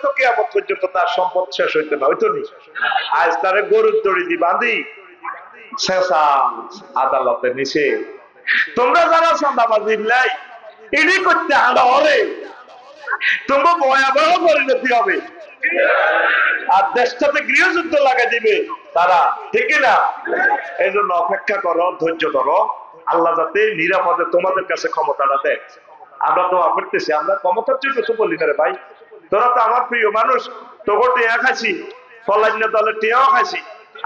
তো কিয়ামত পর্যন্ত তার সম্পদ শেষ হইতে না হইতো নি। আজ তারে গরুর দড়ি দি বাঁধি শেষা আদালতে নিছে। তোমরা যারা চাঁদাবাজি লাই এটি করতে আরে তোমরা ভয়াবহ পরিণতি হবে, আর দেশটাতে গৃহযুদ্ধ লাগাই দিবে তারা, ঠিক না? এই জন্য অপেক্ষা করো, ধৈর্য ধরো, আল্লাহ যাতে নিরাপদে তোমাদের কাছে ক্ষমতাটা দেয়। আমরা দোয়া করতেছি, আমরা ক্ষমতার জন্য তো বলি না রে ভাই, তোরা তো আমার প্রিয় মানুষ, তোকে টিয়া খাইছি, ফলান্য দলের টিয়াও খাইছি,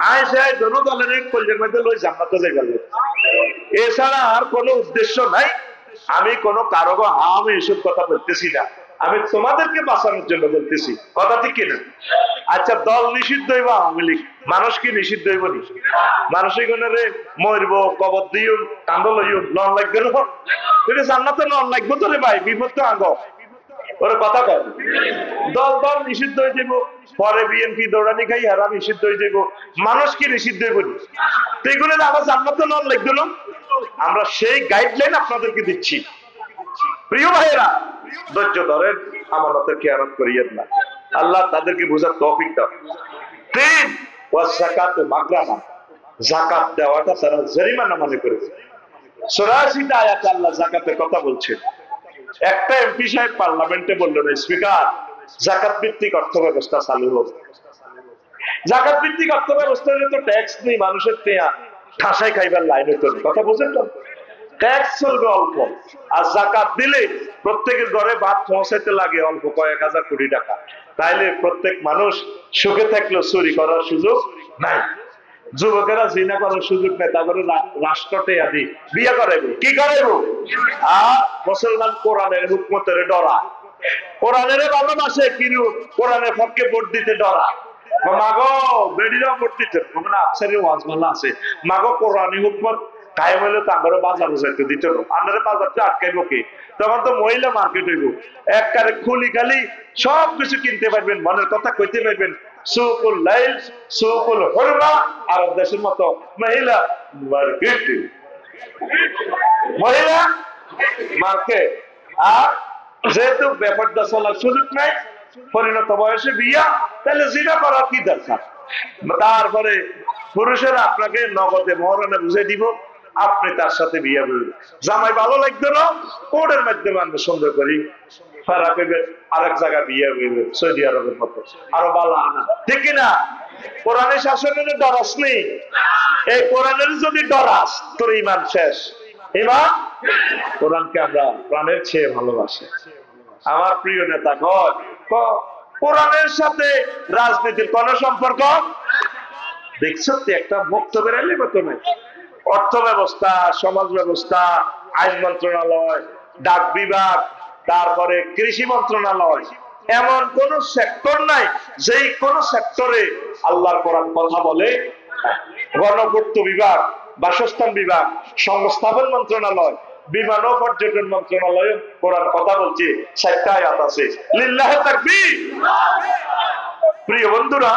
আয় দোনো দলের কল্যাণ মধ্যে লই জান্নাতে যাই গেল। এছাড়া আর কোনো উদ্দেশ্য নাই। আমি কোনো কারো আমি এসব কথা বলতেছি না, আমি তোমাদেরকে বাঁচানোর জন্য বলতেছি, কথা ঠিক কিনা? আচ্ছা, দল নিষিদ্ধ হইব, আওয়ামী লীগ মানুষ কি নিষিদ্ধ হইব নি? মানুষের গণরে মরব, কবর দিও, কান্দল হইও, নন লাগবে না, জান্নাতে নন লাগবে তো রে ভাই, বিপদ তো আগ ওর কথা কয়। দল দল নিষিদ্ধ হয়ে যাব, পরে বিএনপি দৌড়ানি খাই হারা নিষিদ্ধ হয়ে যাব, মানুষ কি নিষিদ্ধ হইব নি? তো এগুলো আবার জান্নাতে নন লাগবে না। আমরা সেই গাইডলাইন আপনাদেরকে দিচ্ছি। প্রিয় ভাইয়েরা, ধৈর্য ধরেন, আমানতের খেয়ানত করিয়েন না, আল্লাহ তাদেরকে বোঝার তৌফিক দাও। তিন, ওয়াযাকাতু মাগরামা, যাকাত দেওয়াটা তারা জরিমানা মনে করেছে। ৮৪টা আয়াতে আল্লাহ যাকাতের কথা বলছেন। একটা এমপি সাহেব পার্লামেন্টে বললেন, স্পিকার, যাকাত ভিত্তিক অর্থ ব্যবস্থা চালু হোক। যাকাত ভিত্তিক অর্থ ব্যবস্থা হলে তো ট্যাক্স নেই, মানুষের টেয়া ঠাসাই খাইবার লাইন হইতো। কথা বুঝেন তো? ট্যাক্স চলবে অল্প, আর যাকাত দিলে প্রত্যেকের ঘরে ভাত পৌঁছাইতে লাগে অল্প কয়েক হাজার কোটি টাকা। তাইলে প্রত্যেক মানুষ সুখে থাকলেও চুরি করার সুযোগ নাই, যুবকেরা জিনা করার সুযোগ নেই, তারপরে রাষ্ট্রতে আদি বিয়ে করাইব, কি করাইব? আর মুসলমান কোরআনের হুকমতের ডরা, কোরআনের ভালোবাসে, কিন্তু কোরআনের পক্ষে ভোট দিতে ডরা। মাগো বেডিরাও ভোট দিতে আফসারি ওয়াজ ভালো আছে, মাগো কোরআনী হুকমত কায়েম হইলে তাঙ্গরে বাজার যাইতে দিত না, আপনারা বাজারটা আটকাইব কি? তখন তো মহিলা মার্কেট হইব, একবারে খুলি খালি সবকিছু কিনতে পারবেন, মনের কথা কইতে পারবেন। সুকুল লাইল সুকুল হরমা, আরব দেশের মতো মহিলা মার্কেট, মহিলা মার্কেট। আর যেহেতু ব্যাপারটা চলার সুযোগ নাই, পরিণত বয়সে বিয়া, তাহলে জিনা করার কি দরকার? তারপরে পুরুষেরা আপনাকে নগদে মহারণে বুঝে দিব, আপনি তার সাথে বিয়ে করবেন। জামাই ভালো লাগবে না, কোর্টের মাধ্যমে আমরা সুন্দর করি আরেক জায়গায় বিয়ে হইবে, সৌদি আরবের মতো, আরো ভালো আনা, ঠিক কিনা? কোরআনের শাসনের ডরাস নেই, এই কোরআনের যদি ডরাস তোর ইমান শেষ। ইমান, কোরআনকে আমরা প্রাণের চেয়ে ভালোবাসি। আমার প্রিয় নেতা কয়, কোরআনের সাথে রাজনীতির কোন সম্পর্ক? দেখছো একটা মুক্ত বেরাইলে কত নাই, অর্থ ব্যবস্থা, সমাজ ব্যবস্থা, আইন মন্ত্রণালয়, ডাক বিভাগ, তারপরে কৃষি মন্ত্রণালয়, এমন কোন সেক্টর নাই যেই কোন সেক্টরে আল্লাহর কোরআন কথা বলে। গণপূর্ত বিভাগ, বাসস্থান বিভাগ, সংস্থাপন মন্ত্রণালয়, বিমান ও পর্যটন মন্ত্রণালয় কোরআন কথা বলছে, ৬০টা আয়াত আছে। লিল্লাহি তাকবীর। প্রিয় বন্ধুরা,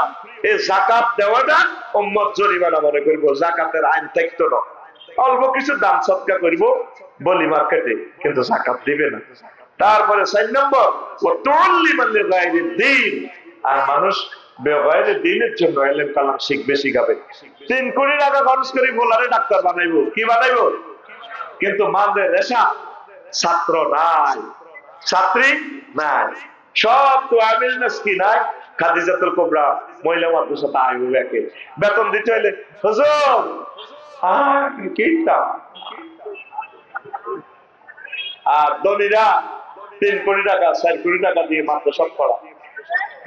এই যাকাত দেওয়াটা উম্মত জরিমানা মনে করব, যাকাতের আইন থাকতো না, অল্প কিছু দান সদকা করব বলি মার্কেটে, কিন্তু যাকাত দিবে না। তারপরে ৪ নম্বর, আর মানুষ বেগায়ের দ্বীনের জন্য ইলম কালাম শিখবে, শিখাবে। ৩ কোটি টাকা খরচ করে বলারে ডাক্তার বানাইবো, কি বানাইবো? কিন্তু মানদের রেশা ছাত্র নাই, ছাত্রী নাই, সব তো আমিল নাসকি নাই, খাদিজাতুল কুবরা মহিলা মাদ্রাসা তাইবুকে বেতন দিতে হইলে হুজুর আর ধনীরা ৩ কোটি টাকা ৪ কোটি টাকা দিয়ে মাদ্রাসা করা,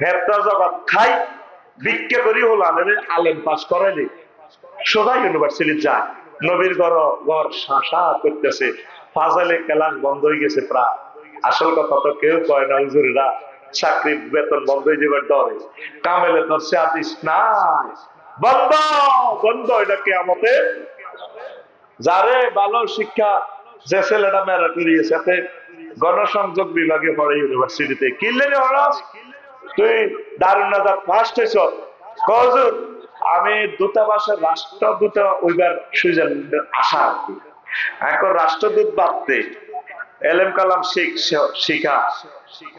হেফতা জগৎ খাই ভিক্ষা করি হলো আলেম পাস করাইলে সোজা ইউনিভার্সিটি যায়, নবীর ঘর শাসা করতেছে, ফাজালে কেলাস বন্ধ হয়ে গেছে প্রায়। আসল কথা তো কেউ কয় না, হুজুরেরা চাকরি বেতন বন্ধ হয়ে যাবার ডরে, কামেলে ধরছে আদিস নাই, বন্ধ বন্ধ, এটা কে আমাদের যারে ভালো শিক্ষা, যে ছেলেটা মেরা করিয়েছে এতে গণসংযোগ বিভাগে পড়ে ইউনিভার্সিটিতে, কিনলেনি হরাস তুই দারুন নাজাত ফার্স্ট হয়েছ, হুজুর আমি দূতাবাসের রাষ্ট্রদূত ওইবার সুইজারল্যান্ডের আশা আর কি, এখন রাষ্ট্রদূত বাদতে এলেম কালাম শিখা,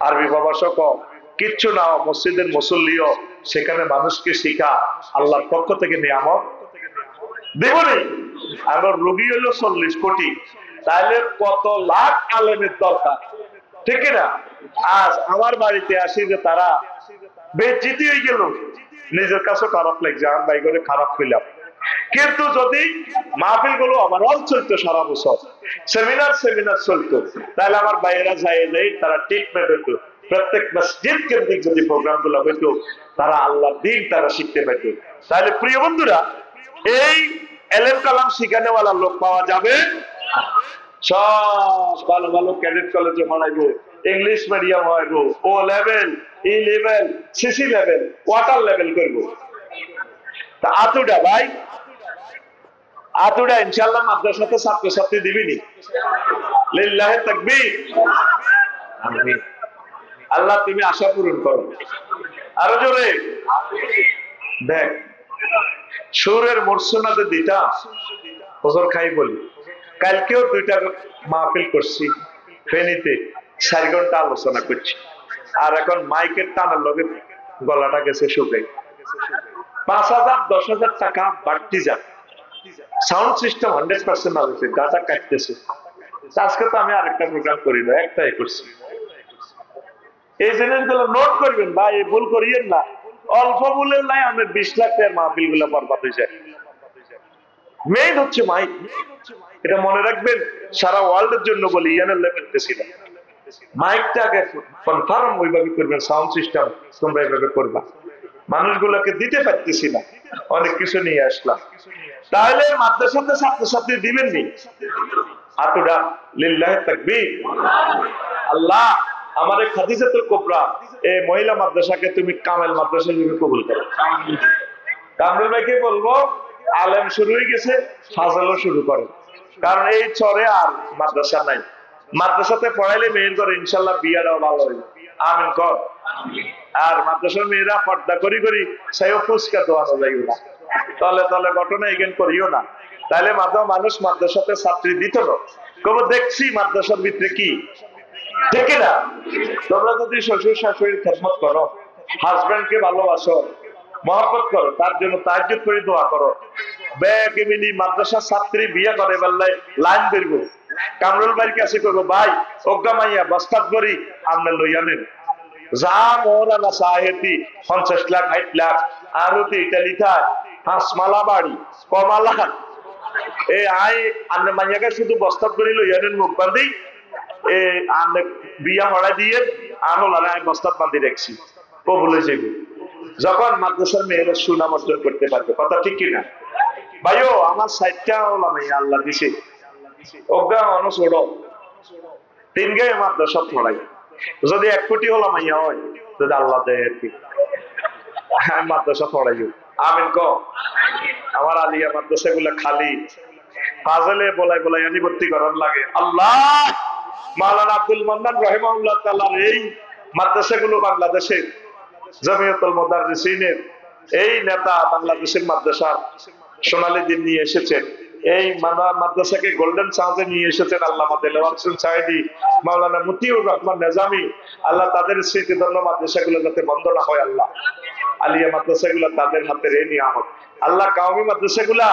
আরবি প্রভাষক কিচ্ছু না, মসজিদের মুসল্লিও সেখানে মানুষকে শিখা, আল্লাহর পক্ষ থেকে নিয়ামত দেবনি। আমার রোগী হলো 40 কোটি, তাহলে কত লাখ আলেমের দরকার, ঠিক না? আজ আমার বাড়িতে আসি যে তারা বেজ্জিতি হয়ে গেল, নিজের কাছে খারাপ লাগছে, আমার ভাই করে খারাপ পেলাম। কিন্তু যদি মাহফিল গুলো আমার চলতো সারা বছর, সেমিনার চলতো, তাহলে আমার ভাইয়েরা যাই যাই তারা ট্রিটমেন্ট হইতো, প্রত্যেক মসজিদ কেন্দ্রিক যদি প্রোগ্রাম গুলো হইতো, তারা আল্লাহ দিন তারা শিখতে পেত। তাহলে প্রিয় বন্ধুরা, এই এলেম কালাম শিখানেওয়ালা লোক পাওয়া যাবে। সব ভালো ভালো ক্যাডেট কলেজে পড়াইবো, ইংলিশ মিডিয়াম হইবো, O level, E level, CC level, water level করবো। তা আতুডা ভাই, আতুডা ইনশাআল্লাহ মাদ্রাসাতে ছাত্রছাত্রী দিবিনি? লিল্লাহি তাকবীর। আমিন। আল্লাহ তুমি আশা পূরণ করো। আরো জোরে দেখ, সুরের মরসুনাতে দিতা বছর খাই বলি। কালকেও 2টা মাহফিল করছি ফেনীতে, 4 ঘন্টা আলোচনা করছি, আর এখন মাইকের টানার লগে গলাটা গেছে শুকাই। 5,000 10,000 টাকা বাড়তি যাক, সাউন্ড সিস্টেম 100% আছে, গাটা কাটতেছে। আজকে তো আমি আরেকটা প্রোগ্রাম করি না, একটাই করছি। এই জিনিসগুলো নোট করবেন ভাই, ভুল করিয়েন না। অল্প ভুলের নাই আমি 20 লাখ টাকার মাহফিল গুলো বরবাদ হয়ে যায়। মেইন হচ্ছে মাইক, এটা মনে রাখবেন। সারা ওয়ার্ল্ডের জন্য বলি, ইয়ানের লেভেলতে ছিল মাইকটাকে কনফার্ম ওইভাবে করবেন, সাউন্ড সিস্টেম তোমরা এইভাবে করবা। মানুষগুলোকে দিতে পারতেছি না, অনেক কিছু নিয়ে আসলাম। তাহলে মাদ্রাসাতে ছাত্রছাত্রী দিবেন নি? হাতুডা লিল্লাহি তাকবীর। আল্লাহ আমাদের খাদিজাতুল কুবরা এই মহিলা মাদ্রাসাকে তুমি কামেল মাদ্রাসা হিসেবে কবুল করো। কামরুল ভাইকে বলবো, আলেম শুরু হয়ে গেছে, ফাজলও শুরু করে, কারণ এই চরে আর মাদ্রাসা নাই। মাদ্রাসাতে পড়াইলে মেয়ের করে ইনশাল্লাহ বিয়াটাও ভালো হবে। আমিন কর। আর মাদ্রাসার মেয়েরা পর্দা করি করি সাইও ফুসকা দোয়ানো যাইও না, তলে তলে ঘটনা এগেন করিও না। তাহলে মানুষ মাদ্রাসাতে ছাত্রী দিত না, কবে দেখছি মাদ্রাসার ভিতরে কি, ঠিক না? তোমরা যদি শ্বশুর শাশুড়ির খেদমত করো, হাজবেন্ডকে ভালোবাসো, মহব্বত করো, তার জন্য তাহাজ্জুদ করে দোয়া করো, ব্যাগে মিলি মাদ্রাসার ছাত্রী বিয়ে করে বেলায় লাইন বেরব, কামরুল ভাইয়ের কাছে করবো, ভাই অজ্ঞা মাইয়া বস্তাত করি আপনি লইয়া নেন, যা মোহরানা সাহেতি 50 লাখ 60 লাখ আরতি ইটালি থাক হাসমালা বাড়ি কমালা, এই আই আপনি মাইয়াকে শুধু বস্তাত করি লইয়া নেন, মুখ বান্ধি বিয়া হড়াই দিয়ে আর হল আমি বস্তাত বান্ধি রাখছি, কবুলে যাইব। যখন মাদ্রাসার মেয়েরা সুনাম অর্জন করতে পারবে, কথা ঠিক কিনা ভাইও? আমার 60টা হলাম আল্লাহ দিছে, অজ্ঞা মানুষ ওড়ো 3 গায়ে মাদ্রাসা পড়াই, যদি 1 কোটি হলাম ইয়া হয়, যদি আল্লাহ দেয় আর কি, আমি মাদ্রাসা পড়াই। আমিন ক। আমার আলিয়া মাদ্রাসা গুলা খালি ফাজলে বলাই বলাই আনি ভর্তি করার লাগে। আল্লাহ মাওলানা আব্দুল মান্নান রাহিমাহুল্লাহ তাআলার এই মাদ্রাসাগুলো বাংলাদেশের জমিয়তুল মুদাররিসিনের এই নেতা বাংলাদেশের মাদ্রাসা সোনালী দিন নিয়ে এসেছেন, এই মাদ্রাসাকে গোল্ডেন চান্সে নিয়ে এসেছেন আল্লামা দেলোয়ার হোসেন সাঈদী, মাওলানা মতিউর রহমান নিজামী। আল্লাহ তাদের স্মৃতিধন্য মাদ্রাসাগুলো যাতে বন্ধ না হয়, আল্লাহ আলিয়া মাদ্রাসাগুলো তাদের হাতের এই নিয়ামত। আল্লাহ কাওমি মাদ্রাসাগুলা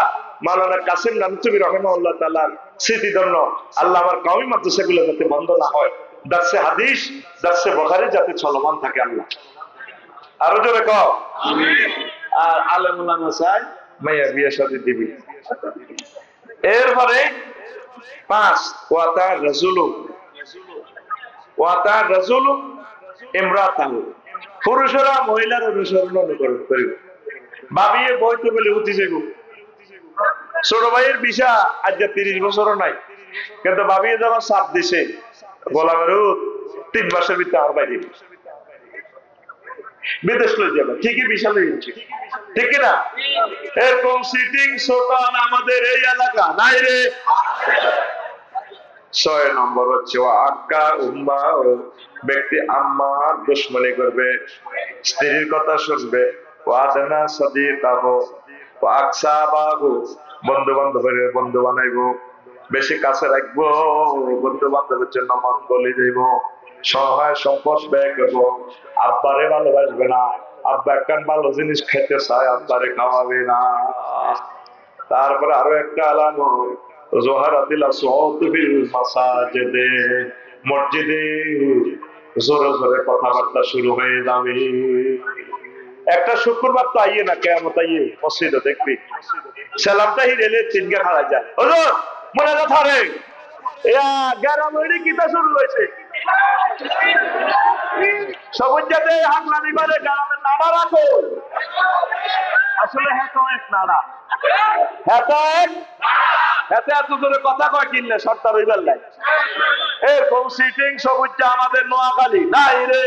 মাওলানা কাসিম নানতুবি রাহিমাহুল্লাহ তাআলার স্মৃতিধন্য, আল্লাহ আমার কাওমি মাদ্রাসাগুলো যাতে বন্ধ না হয়, দারসে হাদিস দারসে বুখারী যাতে চলমান থাকে আল্লাহ। আরো জোরে কও আমিন। আর আলেম উলামা চাই মাইয়া বিয়ে শাদী দিবি। এরপরে 5 ওয়াতা রাজুলু ইমরাতাহু, পুরুষরা মহিলার অনুসরণ অনুকরণ করিবে। ভাবিয়ে বইতে বলে উঠি যাইব, ছোট ভাইয়ের বিশা আজ 30 বছরও নাই, কিন্তু ভাবিয়ে যখন চাপ দিছে গোলামের 3 মাসের ভিতরে আর বাইরে বিদেশ লয়ে যাবে, ঠিকই বিশাল হয়েছে, ঠিক না? এরকম সিটিং সোটান আমাদের এই এলাকা নাই রে। 6 নম্বর হচ্ছে আক্কা উম্মা, ব্যক্তি আম্মার দুশমনি করবে, স্ত্রীর কথা শুনবে, ওয়াদানা সাদিকাহু ওয়া আকসাবাহু, বন্ধু বান্ধবের বন্ধু বানাইবো, বেশি কাছে রাখবো, বন্ধু বান্ধবের জন্য মন বলি যাইব, সহায় সম্পদ ব্যয় করবো, আব্বারে ভালোবাসবে না, আব্বা একখান ভালো জিনিস খেতে চায়, আব্বারে খাওয়াবে না। তারপরে আরো একটা আলামত, জোহারাতিল আসওয়াতু ফিল মাসাজিদে, মসজিদে জোরে জোরে কথাবার্তা শুরু হয়ে যাবে। একটা শুক্রবার তো আইয়ে না, কিয়ামত আইয়ে মসজিদে দেখবি সালামটা হিরেলে তিনকে খাড়া যায়, হুজুর মনে না থাকে ইয়া গ্যারামড়ি কিতা শুরু হয়েছে, সবুজ যাতে হামলানি করে গ্রামের নাড়া রাখো। আসলে হ্যাঁ তো এক নাড়া, হ্যাঁ তো এক, এত এত জোরে কথা কয় কিনলে সরকার হইবার লাই এরকম সিটিং সবুজটা আমাদের নোয়াখালী নাই রে।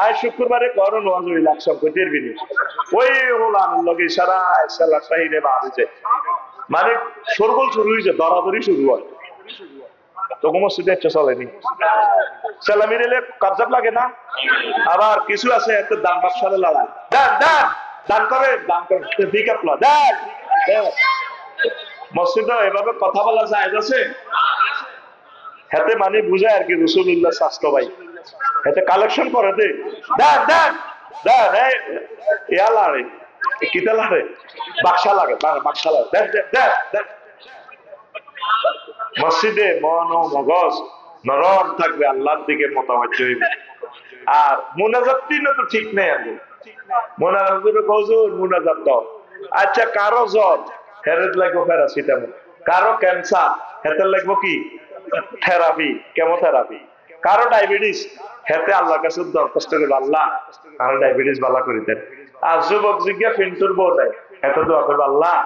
আয় শুক্রবারে করো নোয়াজ ওই লাখ সংকটের বিনি ওই হলাম লগে সারা সালা সাহিরে বাড়িছে, মানে সরগোল শুরু হয়েছে, দরাদরি শুরু হয়। তখন মসজিদে চলেনি, সালামি রেলে কাবজাব লাগে না। আবার কিছু আছে একটা দান বাক্সালে লড়াই, দান দান দান করে, দান করে বিকাপলা দেন। মসজিদে এভাবে কথা বলা যায় আছে, হাতে মানে বুঝায় আর কি রাসূলুল্লাহ স্বাস্থ্য ভাই হাতে কালেকশন করে দে, দেন দেন দেন ইয়া লাগে কিতা লাগে, বাক্সা লাগে, বাক্সা লাগে, দেন দেন দেন। মসজিদে মন ও মগজ নরম থাকবে, আল্লাহর দিকে মোতাবাজ্জ হইবে। আর মুনাজাত তো ঠিক নেই, আমি মুনাজাত দাও। আচ্ছা কারো জ্বর হেরেদ লাগবো প্যারাসিটামল, কারো ক্যান্সার হেতে লাগবো কি থেরাপি, কেমোথেরাপি, কারো ডায়াবেটিস হেতে আল্লাহর কাছে দরখাস্ত করবে, আল্লাহ কারো ডায়াবেটিস ভালো করে দেন। আর যুবক জিজ্ঞা পিন্টুর বউ নাই এত দোয়া করবে, আল্লাহ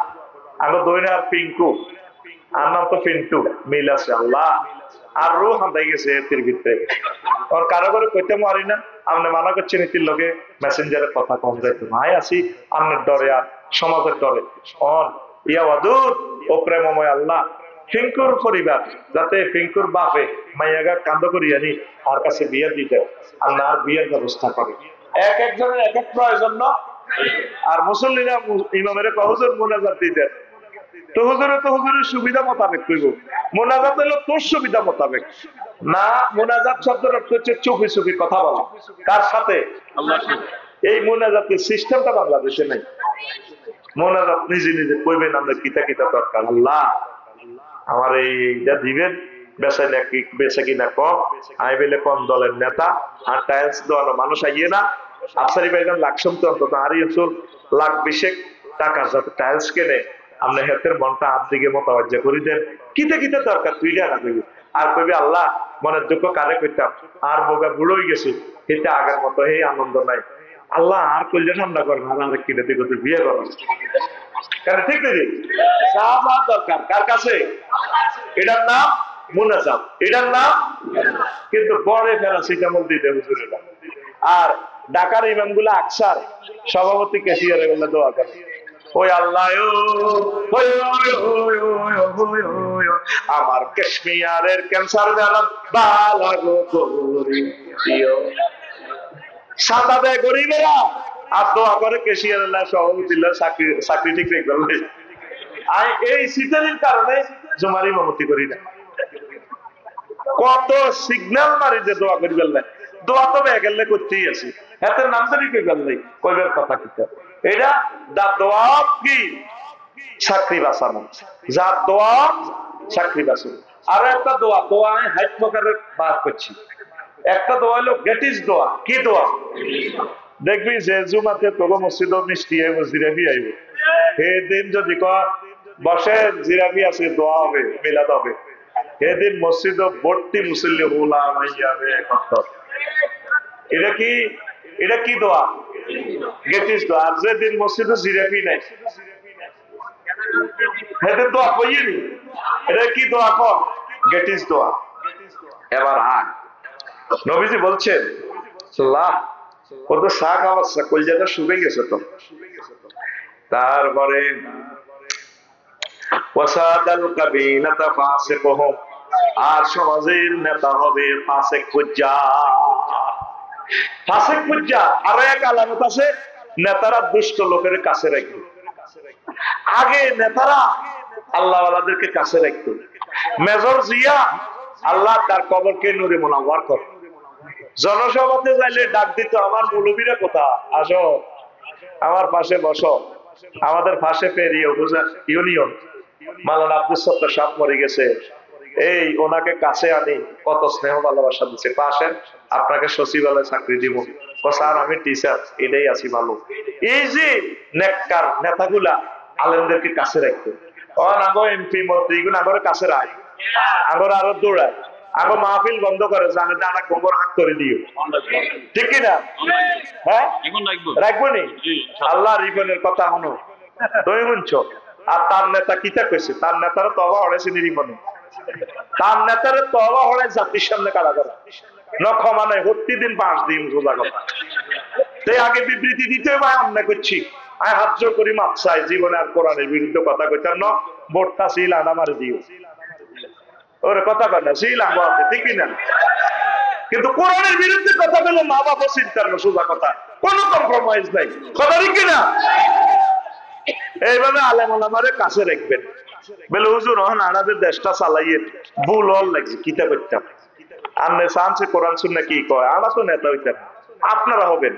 আমার দইনা আর পিঙ্কু আর নাম তো পিন্টু মিল আছে, আল্লাহ আর রু হান্দাই গেছে এর ভিতরে। ওর কারো করে কইতে মারি না, আপনি মানা করছেন এটির লগে মেসেঞ্জারে কথা কম যাইতো ভাই আছি আপনার ডরে আর সমাজের ডরে। অন ইয়া ওয়াদুদ ও প্রেমময় আল্লাহ, ফিঙ্কুর পরিবার যাতে ফিঙ্কুর বাপে মাইয়াগা কান্দ করিয়া নি আর কাছে বিয়ে দিতে, আল্লাহ আর বিয়ের ব্যবস্থা করে। এক একজনের এক এক প্রয়োজন না। আর মুসল্লিরা ইমামের হুজুর মুনাজাত দিতেন, তো হুজুরের সুবিধা মোতাবেক কইব, মোনাজাত হলো তোর সুবিধা মোতাবেক না। মোনাজাত শব্দের অর্থ হচ্ছে চুপি চুপি কথা বলা, কার সাথে? আল্লাহর সাথে। এই মোনাজাতের সিস্টেমটা বাংলাদেশে নাই। মোনাজাত নিজে নিজে কইবেন আমরা কিতা কিতা দরকার, আল্লাহ আমার এইটা দিবেন, বেচা নাকি বেচা কিনা কম, আমি বেলে কম দলের নেতা, আর টাইলস দেওয়ানো মানুষ আইয়ে না, আফসারি ভাইজান লাকসম তো অন্তত আরই অঞ্চল লাখ বিশেক টাকা যাতে টাইলস কেনে, আপনি হেতের মনটা আপ দিকে মোতাবাজ্জ করে দেন, কিতে কিতে দরকার তুই না কইবি। আর কইবি আল্লাহ মনের দুঃখ কারে কইতাম, আর বোগা বুড়ো হয়ে গেছি, এতে আগের মতো এই আনন্দ নাই, আল্লাহ আর কইলে ঠান্ডা করেন, আর আরেক কিনে দিকে তুই বিয়ে করেন কেন, ঠিক নেই? দরকার কার কাছে? এটার নাম মুনাজাত, এটার নাম কিন্তু বড় প্যারাসিটামল দিতে হুজুরেরা। আর ঢাকার ইমাম গুলা আকসার সভাপতি কেসিয়ারে বলে দোয়া করে, ওই আল্লাহ আমার কাশ্মীরের ক্যান্সার বেলাম বালাগো করি দিও, সাদা দেয় গরিবেরা আর দোয়া করে কেশিয়ার সভাপতি চাকরি ঠিক রেখে। এই সিটারির কারণে জমার ইমামতি করি না, কত সিগন্যাল মারি যে দোয়া করি গেল, দোয়া তো বেগেলে করতেই আছি, হাতের নাম ধরি কই গেল নাই, কইবার কথা কি এটা দা দোয়া কি চাকরি বাঁচানো, যার দোয়া চাকরি বাঁচানো। আরো একটা দোয়া, দোয়া আমি হাইট প্রকারের বার করছি, একটা দোয়া হলো গেটিস দোয়া। কি দোয়া? দেখবি যে জুমাতে তোকে মসজিদ মিষ্টি আইব, জিরাবি আইব, সেদিন যদি বসে জিরাবি আছে দোয়া হবে, মিলাদ হবে, সেদিন মসজিদ ভর্তি মুসল্লি হুলাম যাবে। এটা কি, এটা কি দোয়া? গেটিস দোয়া। আর যেদিন মসজিদে জিরাবি নাই সেদিন দোয়া কইনি, এটা কি দোয়া? কর গেটিস দোয়া। এবার আয় নবীজি বলছেন ও তো শাক অবস্থা কলজাটা শুকে গেছে তো। তারপরে আর সমাজের নেতা হবে ফাসেক ফুজ্জার। ফাসেক ফুজ্জার আরো এক আলামত আছে, নেতারা দুষ্ট লোকের কাছে রাখবে। আগে নেতারা আল্লাহওয়ালাদেরকে কাছে রাখতো। মেজর জিয়া আল্লাহ তার কবরকে নূরে মুনাওয়ার কর। জনসভাতে যাইলে ডাক দিত, আমার মৌলবীরা কোথা, আসো আমার পাশে বসো। আমাদের পাশে পেরিয়ে ইউনিয়ন মাওলানা আব্দুল সত্তার সাহেব মরে গেছে, এই ওনাকে কাছে আনি, কত স্নেহ ভালোবাসা দিচ্ছে, পাশে আপনাকে সচিবালয়ে চাকরি দিব, স্যার আমি টিচার, এটাই আছি ভালো। এই যে নেককার নেতাগুলা আলেমদেরকে কাছে রাখতো, আগো এমপি মন্ত্রী গুলো আগরে কাছে রাখ, আগর আরো দৌড়ায়, আগো মাহফিল বন্ধ করে, জানে যে আমার গোবর হাত করে দিও, ঠিক কিনা? হ্যাঁ রাখবো নি। আল্লাহ রিপনের কথা হনো তুমি শুনছো। আর তার নেতা কিতা কইছে, তার নেতারা তবা হড়েছে নিরিমনে, তার নেতারে তবা হড়ে জাতির সামনে কারা করা ন ক্ষমা নাই, প্রতিদিন 5 দিন রোজা কথা। তাই আগে বিবৃতি দিতে ভাই আমরা করছি, আমি হাত জোর করি মাপ চাই, জীবনে আর কোরআনের বিরুদ্ধে কথা কইতাম না, ভোটটা ছিল আনা মারে দিও, ওরে কথা কয় না ছিল আছে, ঠিকই না? কিন্তু কোরআনের বিরুদ্ধে কথা বলে মা বাবা চিন্তার না, সোজা কথা, কোনো কম্প্রোমাইজ নাই, কথা ঠিক না? এইভাবে আলেম ওলামারে কাছে রাখবেন। বলে হুজুর হন আমাদের দেশটা চালাইয়ে ভুল হল লাগছে, কিতা করতাম আমনে চান্সে কোরআন শুননা কি কয়, আমরা তো নেতা হইতাম, আপনারা হবেন,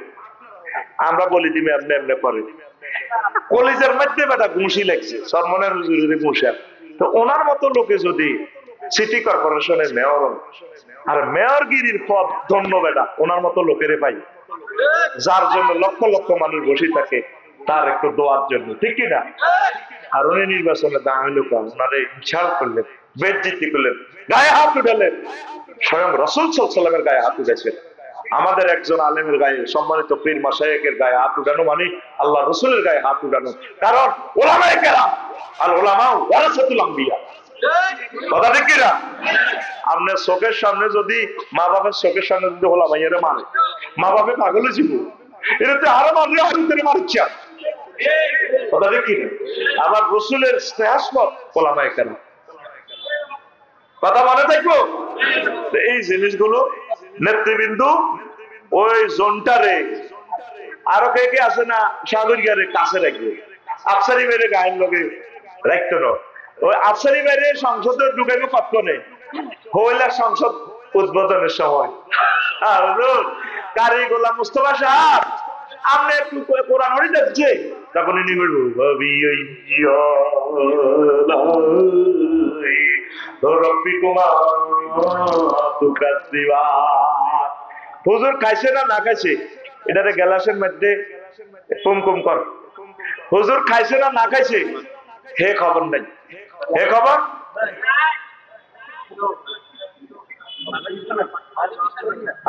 আমরা বলি দিবে আপনি এমনি করে। কলেজের মধ্যে বেটা ঘুষি লাগছে, সরমনের হুজুরের ঘুষা, তো ওনার মতো লোকে যদি সিটি কর্পোরেশনের মেয়র, আর মেয়রগিরির পদ ধন্য বেটা ওনার মতো লোকেরে পাই, যার জন্য লক্ষ লক্ষ মানুষ বসে থাকে তার একটু দোয়ার জন্য, ঠিক কিনা? আর উনি নির্বাচনে দাঁড়াইল, ওনারে ইনসাল্ট করলেন, বেজ্জিতি করলেন, গায়ে হাত উঠালেন, স্বয়ং রাসূল সাল্লাল্লাহু আলাইহি ওয়াসাল্লামের গায়ে হাত উঠেছেন। আমাদের একজন আলেমের গায়ে, সম্মানিত পীর মাশায়েখের গায়ে হাত উঠানো মানে আল্লাহ রসুলের গায়ে হাত উঠানো, কারণ উলামায়ে কেরাম আল উলামা ওয়ারাসাতুল আম্বিয়া, কথা ঠিক কিনা? আপনার চোখের সামনে যদি মা বাবার চোখের সামনে যদি ওলামাইয়ারে মানে, মা বাপে পাগলে জীব, এটা তো আরো মারলে আরো মারছে, কথা ঠিক কিনা? আবার রসুলের স্নেহাস্পদ ওলামায়ে কেরাম, কথা মনে থাকবো। এই জিনিসগুলো নেতৃবৃন্দু ওই জোনটারে আরো কে কে আছে না সাগরিয়ারে কাছে রাখবে, আফসারি মেরে গায়ের লোকে রাখতো না, ওই আফসারি মেরে সংসদে ঢুকাইবে কত নেই হইলা সংসদ উদ্বোধনের সময়, কারি গোলাম মুস্তফা সাহেব আপনি একটু কোরআন হরি যাচ্ছে, তখন ইনি বলবো হুজুর খাইছে না না খাইছে, এটারে গ্যালাসের মধ্যে কুমকুম কর, হুজুর খাইছে না না খাইছে হে খবর নাই, হে খবর।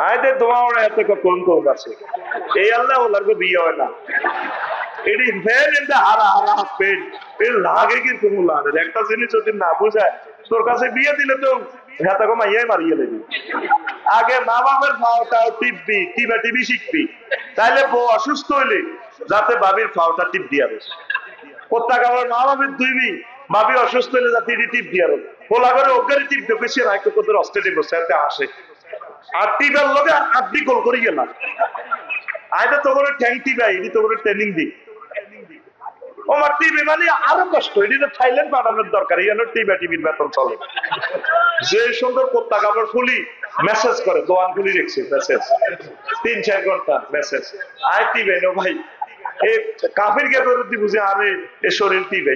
আয়তে দোয়া ওরা এত কোন কোন আছে, এই আল্লাহ ওলার বিয়ে হয় না, এটি ফেল ইন দা হারা হারা পেট, এর লাগে কিন্তু মুলানের একটা জিনিস যদি না বুঝায়, তোর কাছে বিয়ে দিলে তো হেতাকে মাইয়াই মারিয়ে দেবি। আগে মা বাবার ফাওটাও টিপবি, টিপা টিপি শিখবি, তাইলে বউ অসুস্থ হইলে যাতে বাবির ফাওটা টিপ দিয়া রয়েছে, প্রত্যেক আমার মা বাবির দুইবি, বাবি অসুস্থ হইলে যাতে এটি টিপ দিয়া রয়েছে, পোলা করে অজ্ঞানী টিপ দেখেছি না একটু তোদের অস্ট্রেলিয়া বসে এতে আসে, আর টিপার লোকে আপনি গোল করে গেলাম, আয়তো তো করে ট্যাং টিপাই, এটি তো করে ট্রেনিং দিই, ও আমার টিভি মানে আরো কষ্ট, এটি তো থাইল্যান্ড পাঠানোর দরকার, এই টিভি টিভির বেতন চলে, যে সুন্দর কোত্তা কাপড় ফুলি মেসেজ করে, দোয়ান ফুলি রেখেছে মেসেজ 3-4 ঘন্টা মেসেজ, আয় টিভি নো ভাই, এই কাফির কে দরদি বুঝে আরে এ শরীর টিভি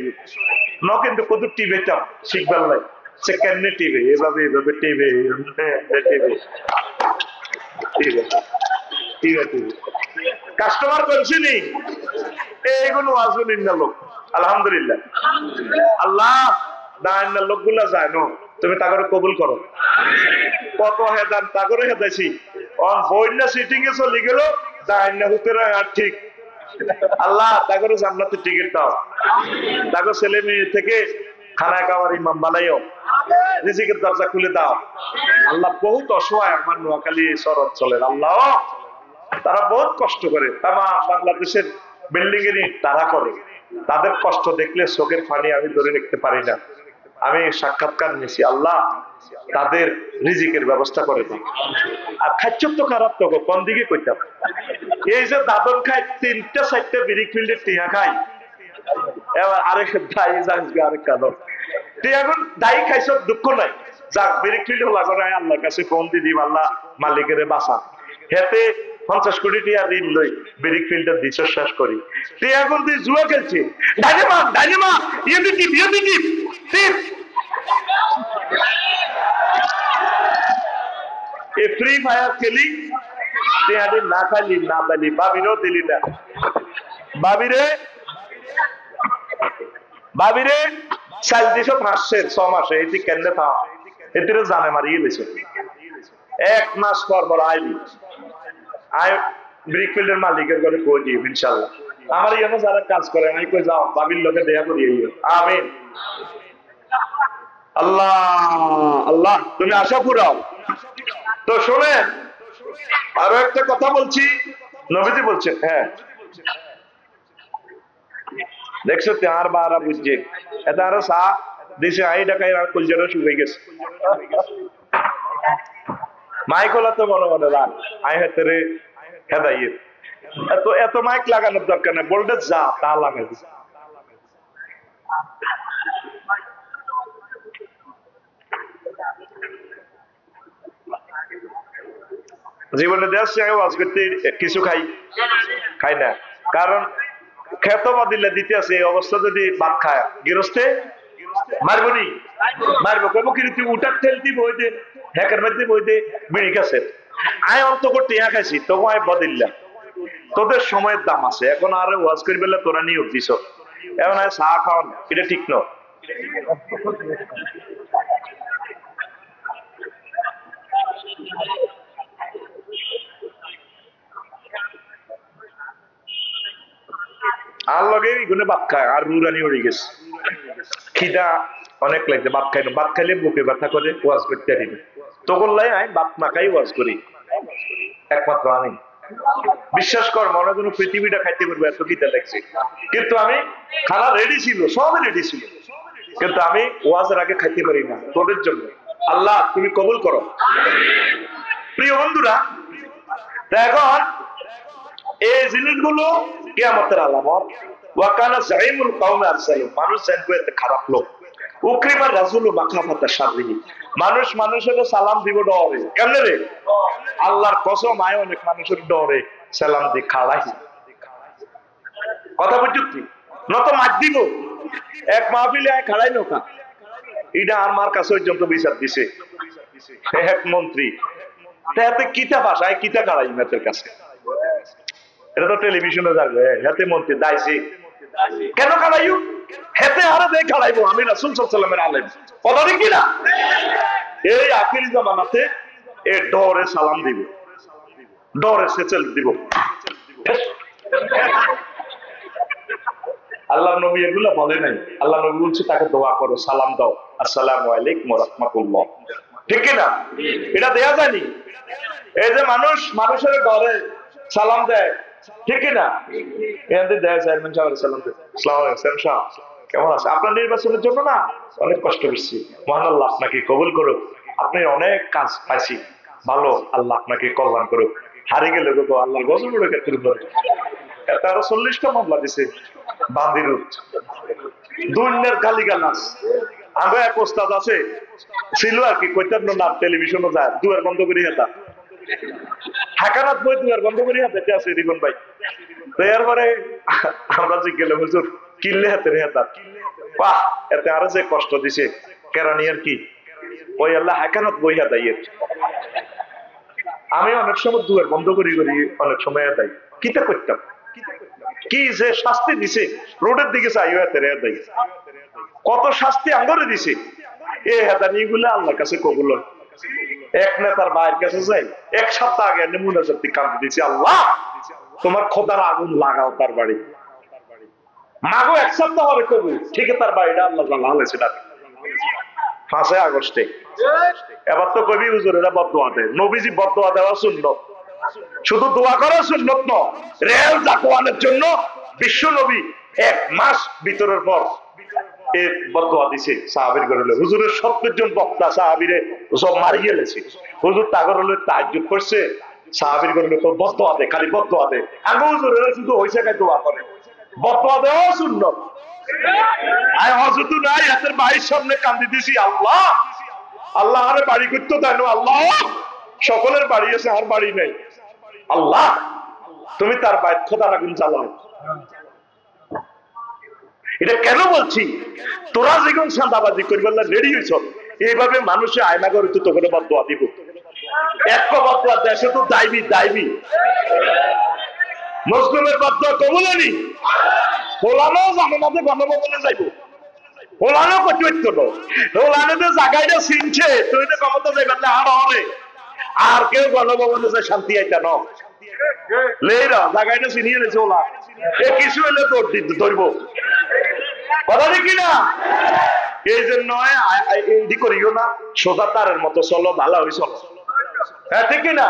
ন, কিন্তু কত টিভিটা শিখবার লাই, সে কেমনে টিভি এভাবে এভাবে TV TV TV TV TV customer করছি নি, এইগুলো আজুলিল্লাহ লোক, আলহামদুলিল্লাহ আল্লাহ দাইন্নার লোকগুলা যায় ন, তুমি তাগরে কবুল করো, কত হেদান তাগরে হেদাইছি, অন বইনা সিটিং এ চলে গেল দাইন্না হুতেরা আর ঠিক, আল্লাহ তাগরে জান্নাতে টিকিট দাও, তাগর ছেলে মেয়ে থেকে খানা খাওয়ার ইমাম বানাইও, রিজিকের দরজা খুলে দাও আল্লাহ। বহুত অসহায় আমার নোয়াখালী শহর অঞ্চলের আল্লাহ, তারা বহুত কষ্ট করে, তাম বাংলাদেশের বিল্ডিং এরই তারা করে, তাদের কষ্ট দেখলে চোখের পানি আমি ধরে রাখতে পারি না। আমি সাক্ষাৎকার নিয়েছি, আল্লাহ তাদের রিজিকের ব্যবস্থা করে দিই। আর খাচ্ছ তো খারাপ তো কোন দিকে কইতাম, এই যে দাদন খায় 3-4টা বিড়ি ফিল্ডের টিয়া খাই, এবার আরেক দায়ী আরেক কারণ এখন দায়ী খাইছ দুঃখ নাই, যাক ব্রিক ফিল্ড হলা করে আল্লাহর কাছে ফোন দিদি আল্লাহ মালিকের বাসা হেতে 50 কোটি টিয়া ঋণ লই ব্রিক ফিল্ডের বিশ্বাস করি টিয়া এখন তুই জুয়া খেলছে ডাইনেমা ইউনিটি টিপ এ ফ্রি ফায়ার খেলি টিয়াদি না খালি না পালি বাবিরও দিলি না বাবিরে 4,500 এটি কেন্দ্রে পাওয়া এটির জানে মারিয়ে গেছে 1 মাস পর আইবি আয় ব্রিক ফিল্ডের মালিকের ঘরে কই দিই ইনশাআল্লাহ আমার এখানে যারা কাজ করে আমি কই যাও বাবির লোকে দেয়া করি আমিন আল্লাহ আল্লাহ তুমি আশা পুরাও তো শুনেন আরো একটা কথা বলছি নবীজি বলছেন হ্যাঁ দেখছো তার বারা বুঝছে এটা আরো সা দেশে আই টাকায় আর কলজারা শুকিয়ে গেছে মাইকলা তো মনে মনে রাখ আই হাতে রে হেদাইয়ে এত মাইক লাগানোর দরকার নেই ভোল্টেজ যা তা লাগাই জীবনে দেশ ওয়াজ করতে কিছু খাই না কারণ খেত দিলে দিতে আছে এই অবস্থা যদি ভাত খায় গৃহস্থে মারবনি মারবো কেমন কিন্তু তুই উঠার ঠেল দিব ওই দে হ্যাকের মধ্যে বই দে বিড়ি গেছে আয় অন্ত করতে ইয়া খাইছি তবু আয় বদিল্লা তোদের সময়ের দাম আছে এখন আর ওয়াজ করি বেলা তোরা নিয়োগ দিছ এখন আয় চা খাওয়ান এটা ঠিক নয় আর লগে গুনে ভাত খায় আর রুরানি উড়ে গেছে খিদা অনেক লাগছে ভাত খাইলে বুকে ব্যথা করে ওয়াজ করতে পারি না তখন লাই আমি ভাত না খাই ওয়াজ করি একমাত্র আমি বিশ্বাস কর মনে কোনো পৃথিবীটা খাইতে পারবো এত খিদা লাগছে কিন্তু আমি খানা রেডি ছিল সবই রেডি ছিল কিন্তু আমি ওয়াজের আগে খাইতে পারি না তোদের জন্য আল্লাহ তুমি কবুল করো প্রিয় বন্ধুরা এখন এই জিনিসগুলো কিয়ামতের আলামত ওয়াকানা জাইমুল কওমে আরসালু মানুষ জানবে এত খারাপ লোক উকরিমা রাসূলু মাখাফাতা শাররিহি মানুষ মানুষের সালাম দিব ডরে কেমনে রে আল্লাহর কসম আয় অনেক মানুষের ডরে সালাম দি খাড়াই কথা বুঝছি নত মার দিব এক মাহফিলে আয় খাড়াই নকা এটা আমার কাছে পর্যন্ত বিচার দিছে এক মন্ত্রী তাতে কিতা ভাষায় কিতা খাড়াই মেতের কাছে এটা তো টেলিভিশনে যাবে হাতে মন্ত্রী দাইছি কেন খাড়াইও হেতে আরো দেখ খাড়াইবো আমি রাসূল সাল্লাল্লাহু আলাইহি ওয়াসাল্লামের আলেম কথা ঠিক না এই আখিরি জামানাতে এ ডরে সালাম দিব ডরে সেচেল দিব আল্লাহ নবী এগুলো বলে নাই আল্লাহ নবী বলছে তাকে দোয়া করো সালাম দাও আসসালামু আলাইকুম ওয়া রাহমাতুল্লাহ ঠিক না এটা দেয়া যায়নি এই যে মানুষের ডরে সালাম দেয় ঠিক না এখানে দেয় চেয়ারম্যান সাহেব সালাম দেয় আসসালামু আলাইকুম সাহেব কেমন আছে আপনার নির্বাচনের জন্য না অনেক কষ্ট করছি মহান আল্লাহ আপনাকে কবুল করুক আপনি অনেক কাজ পাইছি ভালো আল্লাহ আপনাকে কল্যাণ করুক হারিয়ে গেলে তো আল্লাহর গজব উড়ে গেছে এটা আরো 40টা মামলা দিছে বান্দিরুত দুনিয়ার গালিগালাজ আগে এক ওস্তাদ আছে ছিল আর কি কইতাম না টেলিভিশনে যায় দুয়ার বন্ধ করে হেতা হাকানাত বই দুয়ার বন্ধ করে হাতে আছে রিবন ভাই তো এরপরে আমরা জিজ্ঞেস হুজুর কিল্লে হাতে হেতা বাহ এতে আরো যে কষ্ট দিছে কেরানিয়ার কি ওই আল্লাহ হাকানাত বই হাতাইয়ের আমি অনেক সময় দুয়ার বন্ধ করি অনেক সময় দেয় কিতা করতাম কি যে শাস্তি দিছে রোডের দিকে চাইও এতে দেয় কত শাস্তি আঙ্গরে দিছে এ হেদানি গুলো আল্লাহর কাছে কবুল এক নেতার ভাইয়ের কাছে যাই এক সপ্তাহ আগে মুনাজাতি কাঁদতে দিছি আল্লাহ তোমার খোদার আগুন লাগাও তার বাড়ি মাগো এক সপ্তাহ হবে কবুল ঠিক তার বাড়িটা আল্লাহ জানা হয়েছে 5 আগস্টে এবার তো কবি হুজুরেরা বদদোয়া দেয় নবীজি বদদোয়া দেওয়া সুন্নত শুধু দোয়া করা সুন্নত নয় রেল জাকওয়ানের জন্য বিশ্ব নবী 1 মাস ভিতরের পর এই বদদোয়া দিছে সাহাবীর ঘরে হুজুরের 70 জন বক্তা সাহাবীরে সব মারিয়ে গেলেছে হুজুর তাগর হলে তাহাজ্জুদ করছে সাহাবীর ঘরে তো বদদোয়া দেয় খালি বদদোয়া দেয় আগে হুজুরেরা শুধু হইছে কে দোয়া করে বদদোয়া দেওয়া সুন্নত আয় হযরত নাই হাতের ভাইয়ের সামনে কান্দি দিছি আল্লাহ আল্লাহ আরে বাড়ি করতে দেয় না। আল্লাহ সকলের বাড়ি আছে, আর বাড়ি নেই। আল্লাহ তুমি তার বাধ্যতা আগুন চালাও। এটা কেন বলছি? তোরা যেগুন চাঁদাবাজি করবে রেডি হয়েছ, এইভাবে মানুষে আয়না করে তো তোকে বদুয়া দিব। এক বদুয়া দেশে তো দাইবি দাইবি। মুসলিমের বদুয়া কবুলেনি ওলানো জানে না যে গণভবনে যাইব, ওলানো করতে হইতো না। ওলানো যে জায়গাটা চিনছে তুই তো ক্ষমতা যাইবেন না আর হবে। আর কেউ গণভবনে যায় শান্তি আইতা ন লেরা জায়গাটা চিনিয়ে নিয়েছে ওলা। এ কিছু হলে তোর ধরব কথা দেখি না। এই জন্য এই করিও না, সোজা তারের মতো চলো, ভালো হই চলো। হ্যাঁ ঠিক না?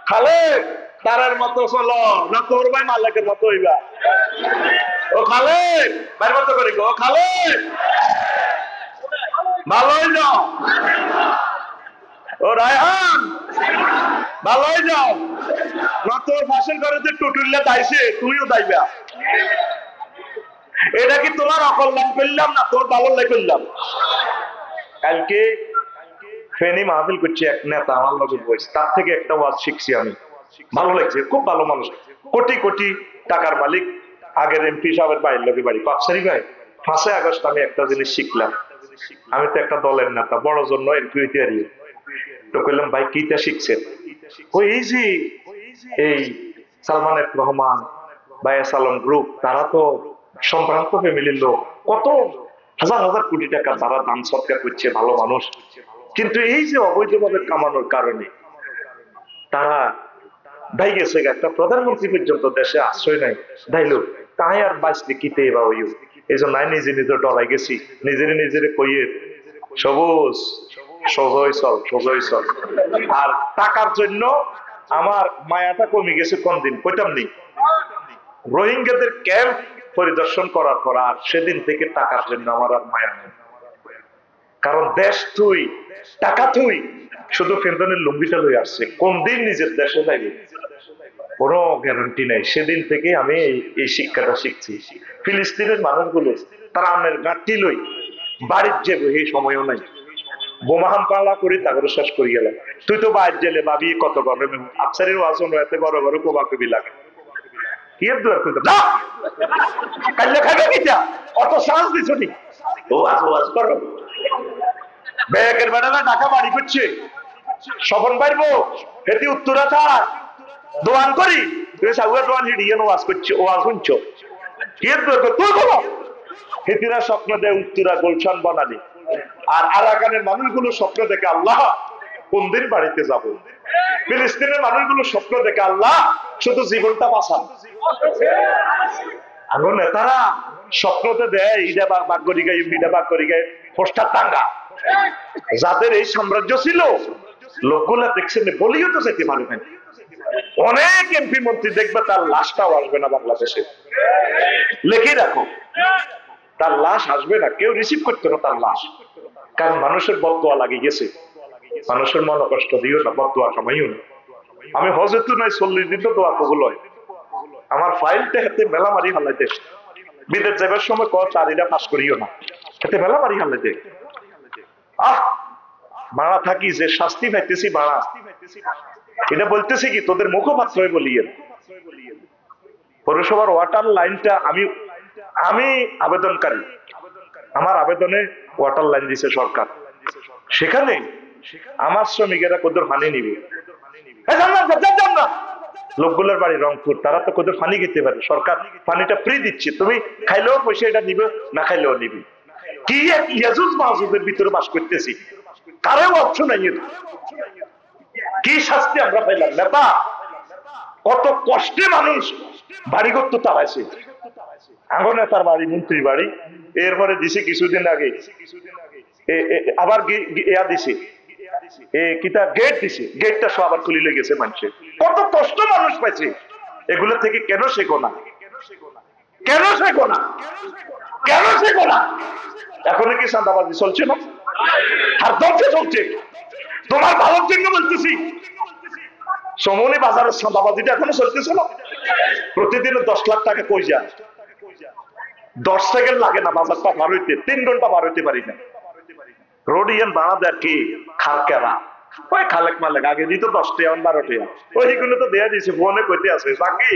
খালে তারের মতো চলো না তোর ভাই মালিকের মতো হইবা। ও খালে ভাইয়ের মতো করি গো, খালে ভালো হয়ে যাও। ও রায়হান ভালো হয়ে যাও না, তোর ভাষণ করে যে টুটুল্লে দাইছে তুইও দাইবা। এটা কি তোমার অকল্যাণ করলাম না তোর ভালো লাই করলাম? কালকে ফেনী মাহফিল করছি, এক নেতা আমার লগে বয়স, তার থেকে একটা ওয়াজ শিখছি আমি, ভালো লাগছে। খুব ভালো মানুষ, কোটি কোটি টাকার মালিক, আগের এমপি সাহেবের বাড়ির লোকের বাড়ি পাকসারি ভাই। 5 আগস্ট আমি একটা জিনিস শিখলাম, আমি তো একটা দলের নেতা, বড় জন্য এমপি হইতে হারিয়ে তো কইলাম ভাই কিটা শিখছেন? ওই এই যে এই সালমান এফ রহমান বা এস আলম গ্রুপ, তারা তো সম্ভ্রান্ত ফ্যামিলির লোক, কত হাজার হাজার কোটি টাকা তারা দান সৎকার করছে, ভালো মানুষ। কিন্তু এই যে অবৈধভাবে কামানোর কারণে তারা দায় গেছে, একটা প্রধানমন্ত্রী পর্যন্ত দেশে আশ্রয় নাই দাইল, তাই আর বাঁচতে কিতে বা ওই। এই জন্য নিজে নিজে ডরাই গেছি, নিজের নিজের কইয়ে সবুজ সজয় চল সজয় চল। আর টাকার জন্য আমার মায়াটা কমে গেছে কোন দিন কইতাম নি, রোহিঙ্গাদের ক্যাম্প পরিদর্শন করার পর আর সেদিন থেকে টাকার জন্য আমার আর মায়া নেই। কারণ দেশ তুই টাকা তুই, শুধু ফেন্দনের লুঙ্গিটা লই আসছে, কোন দিন নিজের দেশে যাইবে কোনো গ্যারান্টি নাই। সেদিন থেকে আমি এই শিক্ষাটা শিখছি। ফিলিস্তিনের মানুষগুলো তারা আমের গাঁটটি লই বাড়ির যে এই সময়ও নাই, বোমাহাম পালা করি তাকে শেষ করি গেলাম। তুই তো বাইর জেলে ভাবি কত গরমে আফসারের ওয়াজন এত বড় বড় কোবা কবি লাগে। কি দোয়ার করতে না কাল্লা খাবে কিটা অত সাহস দিছ নি? ও আজ ওয়াজ করো বেকের বেড়ালা ঢাকা বাড়ি করছে, স্বপন পারবো এটি উত্তরা থাক দোয়ান করি, তুই সাগুয়া দোয়ান হিড়িয়ে ওয়াজ করছো, ওয়াজ শুনছো। কি দোয়ার কর তুই বলো হেতিরা স্বপ্ন দেয় উত্তরা গুলশান বনানি, আর আরাকানের মানুষগুলো স্বপ্ন দেখে আল্লাহ কোন দিন বাড়িতে যাব। ফিলিস্তিনের মানুষগুলো স্বপ্ন দেখে আল্লাহ শুধু জীবনটা বাঁচান। আগুন নেতারা স্বপ্নতে দেয় ইডা বাগ করি গাই ইডা বাগ করি গাই পোস্টার টাঙ্গা। যাদের এই সাম্রাজ্য ছিল লোকগুলা দেখছেন বলিও তো যেতে পারবেন। অনেক এমপি মন্ত্রী দেখবে তার লাশটাও আসবে না বাংলাদেশে, লেখে রাখো তার লাশ আসবে না, কেউ রিসিভ করতে না তার লাশ। কারণ মানুষের বদদোয়া লাগে গেছে, মানুষের মন কষ্ট দিও না, বদদোয়া সময়ও না। আমি হজেতু নাই 40 দিন তো দোয়া কবুল হয়। আমার ফাইলটা হাতে মেলা মারি হালাইতে বিদেশ যাবার সময় চারিটা পাস করিও না, হাতে মেলা মারি হালাইতে। বাড়া থাকি যে শাস্তি পাইতেছি বাড়া, এটা বলতেছি কি তোদের মুখপাত্র বলিয়ে। পৌরসভার ওয়াটার লাইনটা আমি আবেদনকারী, আমার আবেদনে ওয়াটার লাইন দিছে সরকার, সেখানে আমার শ্রমিকেরা কত পানি নিবে। লোকগুলোর বাড়ি রংপুর, তারা তো কত পানি খেতে পারে, সরকার পানিটা ফ্রি দিচ্ছে, তুমি খাইলেও পয়সা এটা নিবে না খাইলেও নিবে। কি এক ইয়াজুজ মাহুজের ভিতরে বাস করতেছি, কারেও অপশন নাই। কি শাস্তি আমরা পাইলাম নেতা, কত কষ্টে মানুষ বাড়ি করতে তাড়াইছে। আঙ্গ নেতার বাড়ি মন্ত্রী বাড়ি, এরপরে দিছে কিছুদিন আগে আবার ইয়া দিছে কিতা গেট দিছে, গেটটা সব আবার খুলি লয়ে গেছে মানুষের। কত কষ্ট মানুষ পাইছে, এগুলো থেকে কেন শেখো না? কেন শেখো না? কেন শেখো না? এখনো কি চাঁদাবাজি চলছে না? আর দলছে চলছে, তোমার ভালোর জন্য বলতেছি। সমনি বাজারের চাঁদাবাজিটা এখনো চলতেছে না? প্রতিদিন 10 লাখ টাকা কই যায়, 10 সেকেন্ড লাগে না বাজারটা পার হইতে, 3 ঘন্টা পার হইতে পারি না। রোডিয়ান বানাদের কি খারকেরা ওই খালেক মালেক আগে দিত 10 টাকা 12 টাকা ওইগুলো তো দেয়া দিছে ফোনে কইতে আছে বাকি